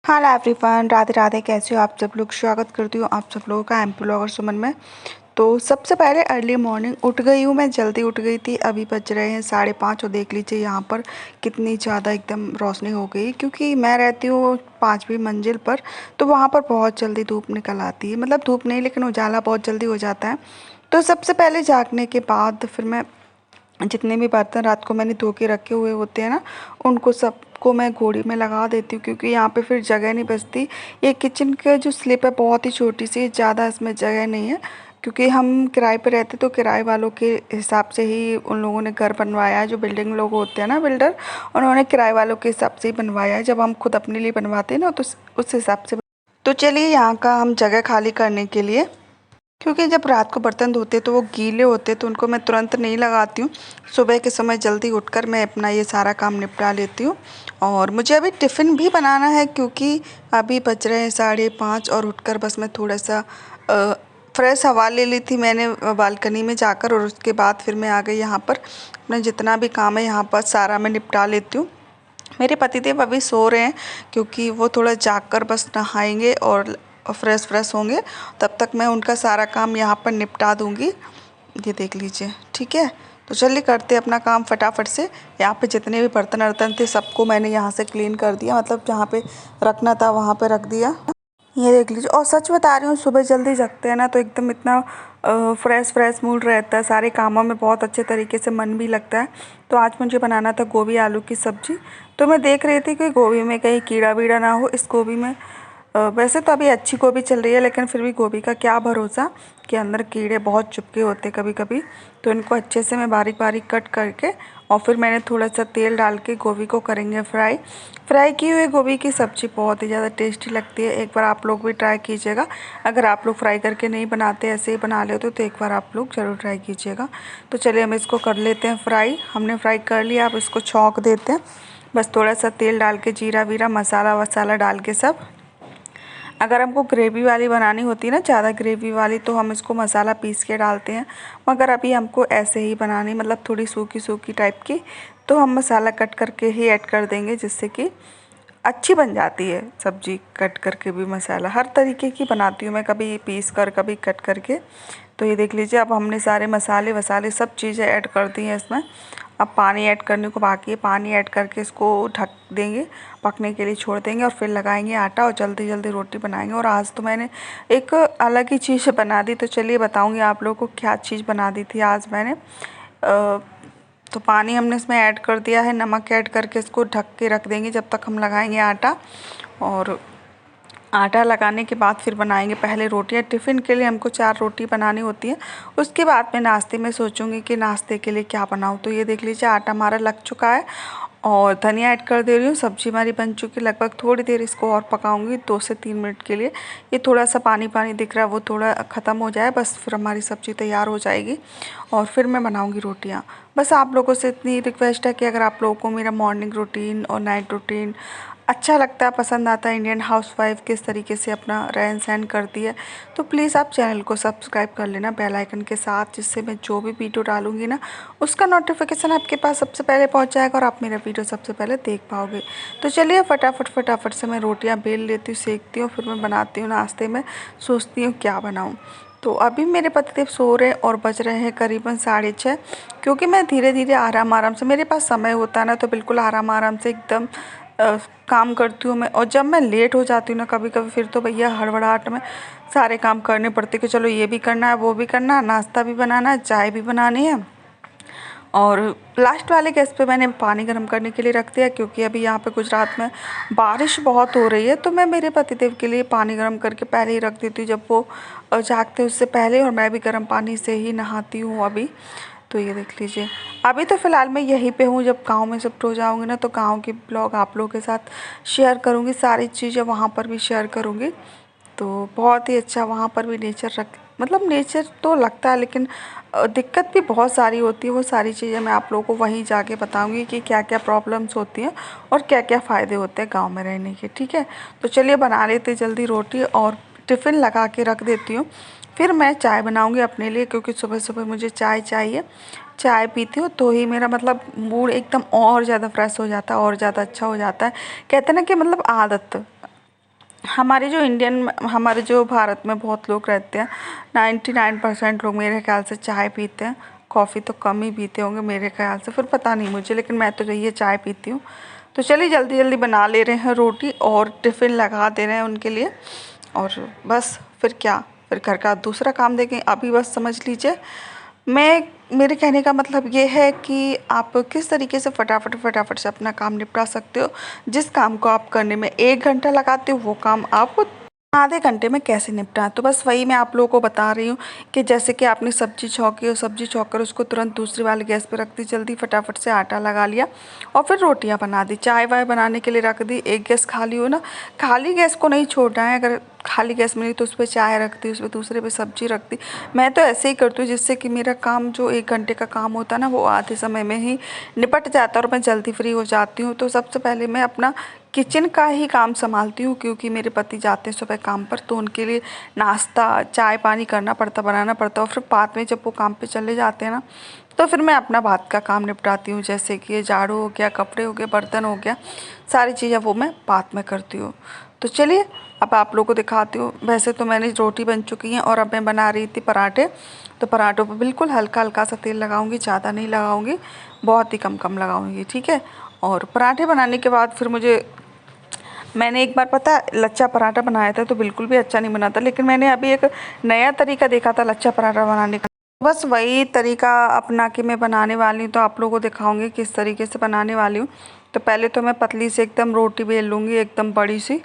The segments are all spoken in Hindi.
Hi everyone, Radhe Radhe. कैसे हो आप सब लोग। स्वागत करती हूँ आप सब लोगों का एमपी ब्लॉगर सुमन में। तो सबसे पहले अर्ली मॉर्निंग उठ गई हूँ। मैं जल्दी उठ गई थी। अभी बज रहे हैं 5:30 और देख लीजिए यहाँ पर कितनी ज़्यादा एकदम रोशनी हो गई, क्योंकि मैं रहती हूँ 5वीं मंजिल पर। तो वहाँ पर बहुत जल्दी धूप निकल आती है, मतलब धूप नहीं लेकिन उजाला बहुत जल्दी हो जाता है। तो सबसे पहले जागने के बाद फिर मैं जितने भी बर्तन रात को मैंने धो के रखे हुए होते हैं ना, उनको सबको मैं घोड़ी में लगा देती हूँ, क्योंकि यहाँ पे फिर जगह नहीं बचती। ये किचन का जो स्लिप है बहुत ही छोटी सी, ज़्यादा इसमें जगह नहीं है, क्योंकि हम किराए पे रहते तो किराए वालों के हिसाब से ही उन लोगों ने घर बनवाया है। जो बिल्डिंग लोग होते हैं ना, बिल्डर, उन्होंने किराए वालों के हिसाब से ही बनवाया है। जब हम खुद अपने लिए बनवाते हैं ना तो उस हिसाब से। तो चलिए यहाँ का हम जगह खाली करने के लिए, क्योंकि जब रात को बर्तन धोते तो वो गीले होते तो उनको मैं तुरंत नहीं लगाती हूँ। सुबह के समय जल्दी उठकर मैं अपना ये सारा काम निपटा लेती हूँ। और मुझे अभी टिफ़िन भी बनाना है, क्योंकि अभी बज रहे हैं 5:30 और उठकर बस मैं थोड़ा सा फ्रेश हवा ले ली थी मैंने बालकनी में जाकर, और उसके बाद फिर मैं आ गई यहाँ पर। अपना जितना भी काम है यहाँ पर सारा मैं निपटा लेती हूँ। मेरे पतिदेव अभी सो रहे हैं, क्योंकि वो थोड़ा जाग कर बस नहाएंगे और फ्रेश होंगे। तब तक मैं उनका सारा काम यहाँ पर निपटा दूँगी। ये देख लीजिए, ठीक है। तो चलिए करते अपना काम फटाफट से। यहाँ पे जितने भी बर्तन वर्तन थे सबको मैंने यहाँ से क्लीन कर दिया, मतलब जहाँ पे रखना था वहाँ पे रख दिया। ये देख लीजिए। और सच बता रही हूँ, सुबह जल्दी जगते हैं ना तो एकदम इतना फ्रेश मूड रहता है, सारे कामों में बहुत अच्छे तरीके से मन भी लगता है। तो आज मुझे बनाना था गोभी आलू की सब्ज़ी। तो मैं देख रही थी कि गोभी में कहीं कीड़ा वीड़ा ना हो। इस गोभी में वैसे तो अभी अच्छी गोभी चल रही है, लेकिन फिर भी गोभी का क्या भरोसा कि अंदर कीड़े बहुत चुपके होते कभी कभी। तो इनको अच्छे से मैं बारीक बारीक कट करके, और फिर मैंने थोड़ा सा तेल डाल के गोभी को करेंगे फ्राई की हुई गोभी की सब्ज़ी बहुत ही ज़्यादा टेस्टी लगती है। एक बार आप लोग भी ट्राई कीजिएगा। अगर आप लोग फ्राई करके नहीं बनाते, ऐसे ही बना लेते तो एक बार आप लोग ज़रूर ट्राई कीजिएगा। तो चलिए हम इसको कर लेते हैं फ्राई। हमने फ्राई कर लिया, अब इसको छौंक देते हैं। बस थोड़ा सा तेल डाल के, जीरा वीरा मसाला वसाला डाल के सब। अगर हमको ग्रेवी वाली बनानी होती है ना, ज़्यादा ग्रेवी वाली, तो हम इसको मसाला पीस के डालते हैं। मगर अभी हमको ऐसे ही बनानी, मतलब थोड़ी सूखी सूखी टाइप की, तो हम मसाला कट करके ही ऐड कर देंगे, जिससे कि अच्छी बन जाती है सब्ज़ी। कट करके भी मसाला हर तरीके की बनाती हूँ मैं, कभी पीस कर कभी कट करके। तो ये देख लीजिए, अब हमने सारे मसाले वसाले सब चीज़ें ऐड कर दी हैं इसमें। अब पानी ऐड करने को बाकी है। पानी ऐड करके इसको ढक देंगे, पकने के लिए छोड़ देंगे, और फिर लगाएंगे आटा और जल्दी जल्दी रोटी बनाएंगे। और आज तो मैंने एक अलग ही चीज़ बना दी। तो चलिए बताऊंगी आप लोगों को क्या चीज़ बना दी थी आज मैंने। तो पानी हमने इसमें ऐड कर दिया है, नमक ऐड करके इसको ढक के रख देंगे जब तक हम लगाएंगे आटा। और आटा लगाने के बाद फिर बनाएंगे पहले रोटियां। टिफ़िन के लिए हमको 4 रोटी बनानी होती है। उसके बाद मैं नाश्ते में सोचूंगी कि नाश्ते के लिए क्या बनाऊं। तो ये देख लीजिए, आटा हमारा लग चुका है और धनिया ऐड कर दे रही हूँ। सब्जी हमारी बन चुकी है। लगभग थोड़ी देर इसको और पकाऊंगी, 2 से 3 मिनट के लिए। ये थोड़ा सा पानी पानी दिख रहा है, वो थोड़ा ख़त्म हो जाए बस, फिर हमारी सब्ज़ी तैयार हो जाएगी और फिर मैं बनाऊँगी रोटियाँ। बस आप लोगों से इतनी रिक्वेस्ट है कि अगर आप लोगों को मेरा मॉर्निंग रूटीन और नाइट रूटीन अच्छा लगता है, पसंद आता है, इंडियन हाउसवाइफ किस तरीके से अपना रहन सहन करती है, तो प्लीज़ आप चैनल को सब्सक्राइब कर लेना बेल आइकन के साथ, जिससे मैं जो भी वीडियो डालूंगी ना उसका नोटिफिकेशन आपके पास सबसे पहले पहुंच जाएगा और आप मेरा वीडियो सबसे पहले देख पाओगे। तो चलिए फटाफट से मैं रोटियां बेल लेती हूँ, सेकती हूँ, फिर मैं बनाती हूँ नाश्ते में। सोचती हूँ क्या बनाऊँ। तो अभी मेरे पतिदेव सो रहे और बज रहे हैं करीबन 6:30, क्योंकि मैं धीरे धीरे आराम आराम से, मेरे पास समय होता है ना तो बिल्कुल आराम आराम से एकदम काम करती हूँ मैं। और जब मैं लेट हो जाती हूँ ना कभी कभी, फिर तो भैया हड़बड़ाहट में सारे काम करने पड़ते कि चलो ये भी करना है, वो भी करना है, नाश्ता भी बनाना है, चाय भी बनानी है। और लास्ट वाले गैस पे मैंने पानी गर्म करने के लिए रख दिया, क्योंकि अभी यहाँ पे गुजरात में बारिश बहुत हो रही है। तो मैं मेरे पतिदेव के लिए पानी गर्म करके पहले ही रख देती हूँ, जब वो जागते उससे पहले। और मैं भी गर्म पानी से ही नहाती हूँ अभी। तो ये देख लीजिए, अभी तो फ़िलहाल मैं यहीं पे हूँ। जब गांव में शिफ्ट हो जाऊँगी ना तो गांव के ब्लॉग आप लोगों के साथ शेयर करूँगी, सारी चीज़ें वहाँ पर भी शेयर करूँगी। तो बहुत ही अच्छा वहाँ पर भी नेचर मतलब नेचर तो लगता है, लेकिन दिक्कत भी बहुत सारी होती है। वो सारी चीज़ें मैं आप लोगों को वहीं जाके बताऊँगी कि क्या क्या प्रॉब्लम्स होती हैं और क्या क्या फ़ायदे होते हैं गाँव में रहने के, ठीक है। तो चलिए बना लेते जल्दी रोटी और टिफ़िन लगा के रख देती हूँ। फिर मैं चाय बनाऊँगी अपने लिए, क्योंकि सुबह सुबह मुझे चाय चाहिए। चाय पीती हूँ तो ही मेरा मतलब मूड एकदम और ज़्यादा फ्रेश हो जाता है और ज़्यादा अच्छा हो जाता है। कहते हैं ना कि मतलब आदत, हमारे जो हमारे जो भारत में बहुत लोग रहते हैं, 99% लोग मेरे ख्याल से चाय पीते हैं। कॉफ़ी तो कम ही पीते होंगे मेरे ख्याल से, फिर पता नहीं मुझे, लेकिन मैं तो ये चाय पीती हूँ। तो चलिए जल्दी जल्दी बना ले रहे हैं रोटी और टिफ़िन लगा दे रहे हैं उनके लिए, और बस फिर क्या, फिर घर का दूसरा काम देखें। अभी बस समझ लीजिए, मेरे कहने का मतलब ये है कि आप किस तरीके से फटाफट फटाफट से अपना काम निपटा सकते हो। जिस काम को आप करने में 1 घंटा लगाते हो, वो काम आप आधे घंटे में कैसे निपटा। तो बस वही मैं आप लोगों को बता रही हूँ कि जैसे कि आपने सब्जी छौंकी और सब्जी छौंक कर उसको तुरंत दूसरी वाली गैस पे रख दी, जल्दी फटाफट से आटा लगा लिया और फिर रोटियां बना दी। चाय वाय बनाने के लिए रख दी, एक गैस खाली हो ना, खाली गैस को नहीं छोड़ना है। अगर खाली गैस मिली तो उस पर चाय रख दी, उस पर दूसरे पे सब्जी रख दी। मैं तो ऐसे ही करती हूँ, जिससे कि मेरा काम जो 1 घंटे का काम होता है ना, वो आधे समय में ही निपट जाता है और मैं जल्दी फ्री हो जाती हूँ। तो सबसे पहले मैं अपना किचन का ही काम संभालती हूँ, क्योंकि मेरे पति जाते हैं सुबह काम पर, तो उनके लिए नाश्ता चाय पानी करना पड़ता, बनाना पड़ता है। और फिर बाद में जब वो काम पे चले जाते हैं ना, तो फिर मैं अपना बात का काम निपटाती हूँ, जैसे कि ये झाड़ू हो गया, कपड़े हो गए, बर्तन हो गया, सारी चीज़ें वो मैं बाद में करती हूँ। तो चलिए अब आप लोगों को दिखाती हूँ। वैसे तो मैंने रोटी बन चुकी हैं और अब मैं बना रही थी पराठे। तो पराठों पर बिल्कुल हल्का हल्का सा तेल लगाऊंगी, ज़्यादा नहीं लगाऊंगी, बहुत ही कम कम लगाऊंगी, ठीक है। और पराठे बनाने के बाद फिर मैंने एक बार पता लच्छा पराठा बनाया था, तो बिल्कुल भी अच्छा नहीं बना था। लेकिन मैंने अभी एक नया तरीका देखा था लच्छा पराठा बनाने का, बस वही तरीका अपना के मैं बनाने वाली हूँ। तो आप लोगों को दिखाऊंगी किस तरीके से बनाने वाली हूँ। तो पहले तो मैं पतली से एकदम रोटी बेल लूँगी, एकदम बड़ी सी।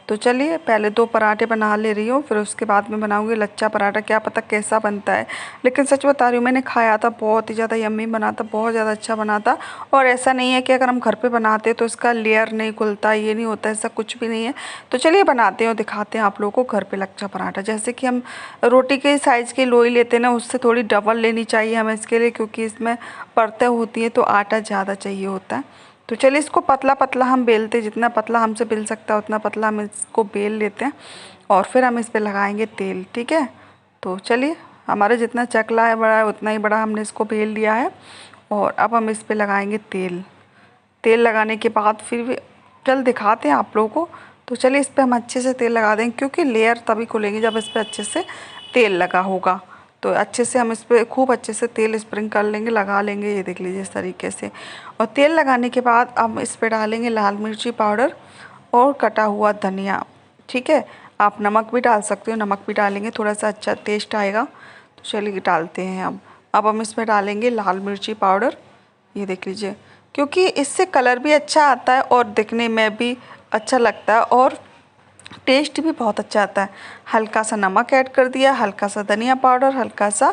तो चलिए पहले 2 पराठे बना ले रही हूँ, फिर उसके बाद में बनाऊँगी लच्छा पराठा। क्या पता कैसा बनता है, लेकिन सच बता रही हूँ, मैंने खाया था, बहुत ही ज़्यादा यम्मी बना था, बहुत ज़्यादा अच्छा बना था। और ऐसा नहीं है कि अगर हम घर पे बनाते तो इसका लेयर नहीं खुलता, ये नहीं होता, ऐसा कुछ भी नहीं है। तो चलिए बनाते हैं और दिखाते हैं आप लोगों को घर पे लच्छा पराठा। जैसे कि हम रोटी के साइज़ की लोई लेते हैं ना, उससे थोड़ी डबल लेनी चाहिए हमें इसके लिए, क्योंकि इसमें परतें होती हैं तो आटा ज़्यादा चाहिए होता है। तो चलिए इसको पतला पतला हम बेलते, जितना पतला हमसे बेल सकता है उतना पतला हम इसको बेल लेते हैं। और फिर हम इस पे लगाएंगे तेल, ठीक है। तो चलिए हमारा जितना चकला है बड़ा है, उतना ही बड़ा हमने इसको बेल लिया है। और अब हम इस पे लगाएंगे तेल। तेल लगाने के बाद फिर भी चल दिखाते हैं आप लोगों को। तो चलिए इस पे हम अच्छे से तेल लगा देंगे, क्योंकि लेयर तभी खुलेगी जब इस पे अच्छे से तेल लगा होगा। तो अच्छे से हम इस पे खूब अच्छे से तेल स्प्रिंग कर लेंगे, लगा लेंगे, ये देख लीजिए इस तरीके से। और तेल लगाने के बाद हम इस पे डालेंगे लाल मिर्ची पाउडर और कटा हुआ धनिया, ठीक है। आप नमक भी डाल सकते हो, नमक भी डालेंगे थोड़ा सा अच्छा टेस्ट आएगा। तो चलिए डालते हैं अब हम इसमें डालेंगे लाल मिर्ची पाउडर, ये देख लीजिए, क्योंकि इससे कलर भी अच्छा आता है और दिखने में भी अच्छा लगता है और टेस्ट भी बहुत अच्छा आता है। हल्का सा नमक ऐड कर दिया, हल्का सा धनिया पाउडर, हल्का सा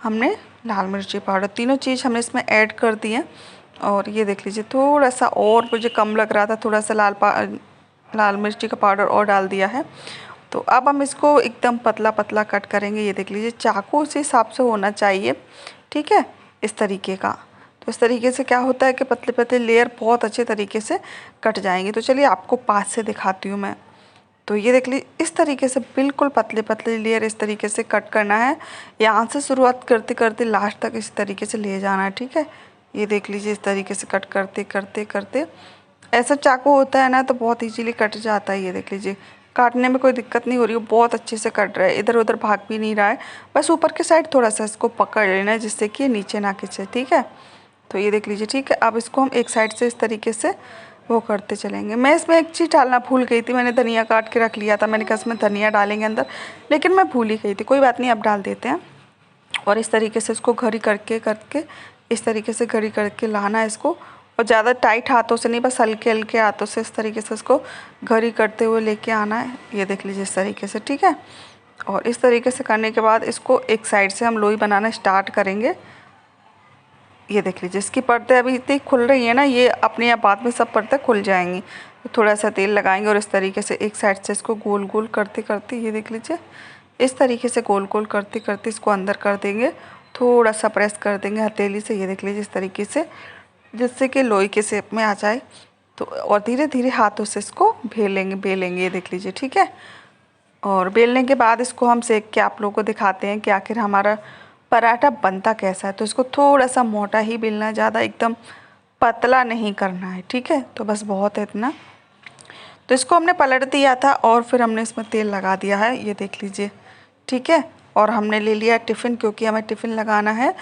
हमने लाल मिर्ची पाउडर, तीनों चीज़ हमने इसमें ऐड कर दी है। और ये देख लीजिए थोड़ा सा और मुझे कम लग रहा था, थोड़ा सा लाल मिर्ची का पाउडर और डाल दिया है। तो अब हम इसको एकदम पतला पतला कट करेंगे, ये देख लीजिए, चाकू उसी हिसाब से होना चाहिए, ठीक है, इस तरीके का। तो इस तरीके से क्या होता है कि पतले पतले लेयर बहुत अच्छे तरीके से कट जाएंगे। तो चलिए आपको पास से दिखाती हूँ मैं। तो ये देख लीजिए इस तरीके से बिल्कुल पतले पतले लेयर इस तरीके से कट करना है। यहाँ से शुरुआत करते करते लास्ट तक इस तरीके से ले जाना है, ठीक है। ये देख लीजिए इस तरीके से कट करते करते करते, ऐसा चाकू होता है ना तो बहुत इजीली कट जाता है। ये देख लीजिए काटने में कोई दिक्कत नहीं हो रही है, बहुत अच्छे से कट रहा है, इधर उधर भाग भी नहीं रहा है। बस ऊपर के साइड थोड़ा सा इसको पकड़ लेना है, जिससे कि ये नीचे ना खिंचे, ठीक है। तो ये देख लीजिए, ठीक है। अब इसको हम एक साइड से इस तरीके से वो करते चलेंगे। मैं इसमें एक चीज़ डालना भूल गई थी, मैंने धनिया काट के रख लिया था, मैंने कहा इसमें धनिया डालेंगे अंदर, लेकिन मैं भूल ही गई थी। कोई बात नहीं, अब डाल देते हैं। और इस तरीके से इसको घड़ी करके करके इस तरीके से घड़ी करके लाना है इसको। और ज़्यादा टाइट हाथों से नहीं, बस हल्के हल्के हाथों से इस तरीके से इसको घड़ी करते हुए लेके आना है। ये देख लीजिए इस तरीके से, ठीक है। और इस तरीके से करने के बाद इसको एक साइड से हम लोई बनाना स्टार्ट करेंगे। ये देख लीजिए इसकी परतें अभी इतनी खुल रही है ना, ये अपने आप बाद में सब परतें खुल जाएंगी। तो थोड़ा सा तेल लगाएंगे और इस तरीके से एक साइड से इसको गोल गोल करते करते, ये देख लीजिए इस तरीके से गोल गोल करते करते इसको अंदर कर देंगे। थोड़ा सा प्रेस कर देंगे हथेली से, ये देख लीजिए इस तरीके से, जिससे कि लोई के शेप में आ जाए। तो और धीरे धीरे हाथों से इसको बेलेंगे, ये देख लीजिए, ठीक है। और बेलने के बाद इसको हम सेक के आप लोगों को दिखाते हैं कि आखिर हमारा पराठा बनता कैसा है। तो इसको थोड़ा सा मोटा ही बेलना है, ज़्यादा एकदम पतला नहीं करना है, ठीक है। तो बस बहुत है इतना। तो इसको हमने पलट दिया था और फिर हमने इसमें तेल लगा दिया है, ये देख लीजिए। ठीक है, और हमने ले लिया टिफ़िन, क्योंकि हमें टिफ़िन लगाना है।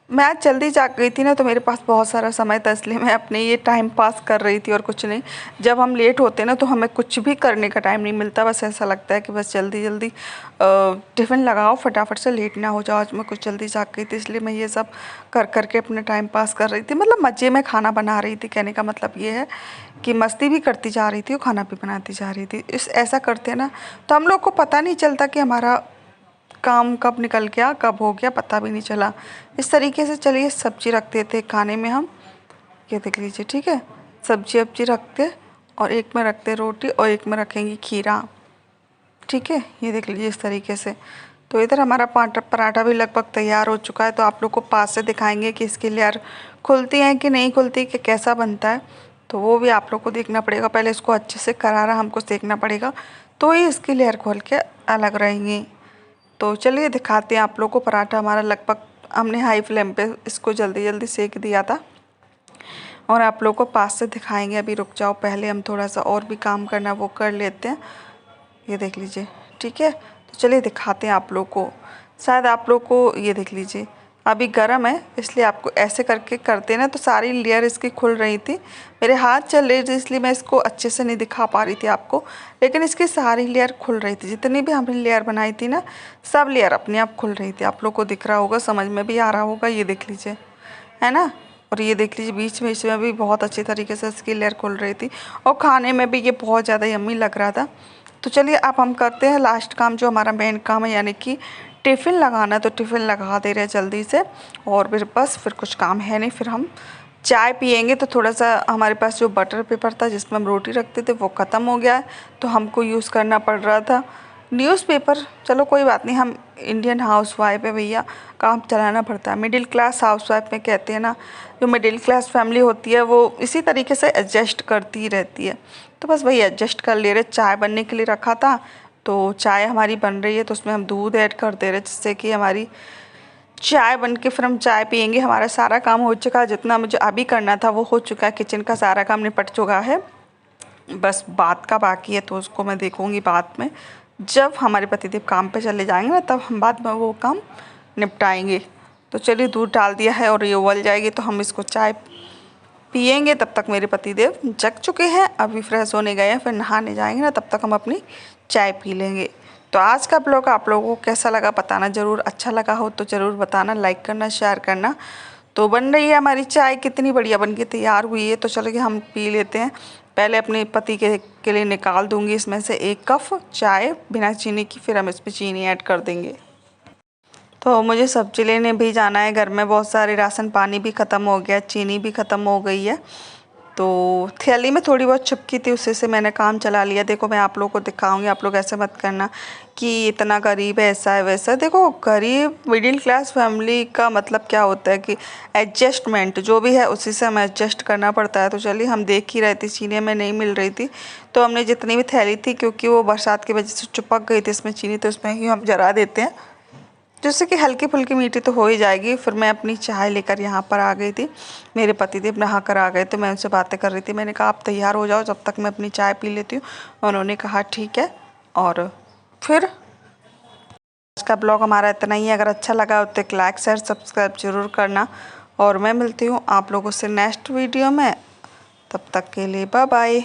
मैं आज जल्दी जाग गई थी ना, तो मेरे पास बहुत सारा समय था, इसलिए मैं अपने ये टाइम पास कर रही थी और कुछ नहीं। जब हम लेट होते ना तो हमें कुछ भी करने का टाइम नहीं मिलता, बस ऐसा लगता है कि बस जल्दी जल्दी टिफ़िन लगाओ, फटाफट से लेट ना हो जाओ। आज मैं कुछ जल्दी जाग गई थी, इसलिए मैं ये सब कर कर के अपना टाइम पास कर रही थी। मतलब मज़े में खाना बना रही थी, कहने का मतलब ये है कि मस्ती भी करती जा रही थी और खाना भी बनाती जा रही थी। ऐसा करते हैं ना तो हम लोग को पता नहीं चलता कि हमारा काम कब निकल गया, कब हो गया, पता भी नहीं चला। इस तरीके से चलिए सब्जी रख देते खाने में हम, ये देख लीजिए। ठीक है, सब्जी वब्जी रखते और एक में रखते रोटी और एक में रखेंगी खीरा। ठीक है, ये देख लीजिए इस तरीके से। तो इधर हमारा पराठा भी लगभग तैयार हो चुका है। तो आप लोग को पास से दिखाएंगे कि इसकी लेयर खुलती हैं कि नहीं खुलती, कि कैसा बनता है, तो वो भी आप लोग को देखना पड़ेगा। पहले इसको अच्छे से करारा हमको सेकना पड़ेगा, तो ही इसकी लेयर खोल के अलग रहेंगी। तो चलिए दिखाते हैं आप लोग को। पराठा हमारा लगभग हमने हाई फ्लेम पे इसको जल्दी जल्दी सेक दिया था और आप लोग को पास से दिखाएंगे। अभी रुक जाओ, पहले हम थोड़ा सा और भी काम करना वो कर लेते हैं। ये देख लीजिए। ठीक है, तो चलिए दिखाते हैं आप लोग को। शायद आप लोग को ये देख लीजिए, अभी गर्म है इसलिए आपको ऐसे करके करते ना तो सारी लेयर इसकी खुल रही थी। मेरे हाथ चल रहे थे इसलिए मैं इसको अच्छे से नहीं दिखा पा रही थी आपको, लेकिन इसकी सारी लेयर खुल रही थी। जितनी भी हमने लेयर बनाई थी ना, सब लेयर अपने आप खुल रही थी। आप लोग को दिख रहा होगा, समझ में भी आ रहा होगा, ये देख लीजिए, है ना। और ये देख लीजिए बीच में भी बहुत अच्छी तरीके से इसकी लेयर खुल रही थी और खाने में भी ये बहुत ज़्यादा यम्मी लग रहा था। तो चलिए अब हम करते हैं लास्ट काम, जो हमारा मेन काम है, यानी कि टिफ़िन लगाना। तो टिफ़िन लगा दे रहे हैं जल्दी से, और फिर बस फिर कुछ काम है नहीं, फिर हम चाय पियेंगे। तो थोड़ा सा हमारे पास जो बटर पेपर था जिसमें हम रोटी रखते थे वो ख़त्म हो गया है, तो हमको यूज़ करना पड़ रहा था न्यूज़पेपर। चलो कोई बात नहीं, हम इंडियन हाउसवाइफ है भैया, काम चलाना पड़ता है। मिडिल क्लास हाउसवाइफ में कहते हैं ना, जो मिडिल क्लास फैमिली होती है वो इसी तरीके से एडजस्ट करती रहती है। तो बस वही एडजस्ट कर ले रहे। चाय बनने के लिए रखा था, तो चाय हमारी बन रही है, तो उसमें हम दूध ऐड कर दे रहे, जिससे कि हमारी चाय बन के फिर हम चाय पियेंगे। हमारा सारा काम हो चुका है, जितना मुझे अभी करना था वो हो चुका है। किचन का सारा काम निपट चुका है, बस बात का बाकी है, तो उसको मैं देखूँगी बाद में। जब हमारे पतिदेव काम पे चले जाएंगे ना, तब हम बाद में वो काम निपटाएंगे। तो चलिए दूध डाल दिया है और ये उबल जाएगी तो हम इसको चाय पियेंगे। तब तक मेरे पतिदेव जग चुके हैं, अभी फ्रेश होने गए हैं, फिर नहाने जाएंगे ना, तब तक हम अपनी चाय पी लेंगे। तो आज का ब्लॉग आप लोगों को कैसा लगा बताना ज़रूर। अच्छा लगा हो तो ज़रूर बताना, लाइक करना, शेयर करना। तो बन रही है हमारी चाय, कितनी बढ़िया बन के तैयार हुई है। तो चलो हम पी लेते हैं। पहले अपने पति के लिए निकाल दूंगी इसमें से 1 कप चाय बिना चीनी की, फिर हम इसमें चीनी ऐड कर देंगे। तो मुझे सब्जी लेने भी जाना है, घर में बहुत सारे राशन पानी भी ख़त्म हो गया, चीनी भी ख़त्म हो गई है। तो थैली में थोड़ी बहुत चिपकी थी, उससे मैंने काम चला लिया। देखो मैं आप लोगों को दिखाऊंगी, आप लोग ऐसे मत करना कि इतना गरीब है, ऐसा है वैसा। देखो गरीब मिडिल क्लास फैमिली का मतलब क्या होता है कि एडजस्टमेंट जो भी है उसी से हमें एडजस्ट करना पड़ता है। तो चलिए हम देख ही रहे थे, चीनी हमें नहीं मिल रही थी, तो हमने जितनी भी थैली थी, क्योंकि वो बरसात की वजह से चिपक गई थी इसमें चीनी, तो इसमें ही हम जरा देते हैं, जिससे कि हल्की फुल्की मीठी तो हो ही जाएगी। फिर मैं अपनी चाय लेकर यहाँ पर आ गई थी। मेरे पतिदेव नहा कर आ गए, तो मैं उनसे बातें कर रही थी। मैंने कहा आप तैयार हो जाओ, जब तक मैं अपनी चाय पी लेती हूँ। उन्होंने कहा ठीक है। और फिर आज का ब्लॉग हमारा इतना ही है। अगर अच्छा लगा तो एक लाइक शेयर सब्सक्राइब जरूर करना, और मैं मिलती हूँ आप लोगों से नेक्स्ट वीडियो में। तब तक के लिए बाय बाय।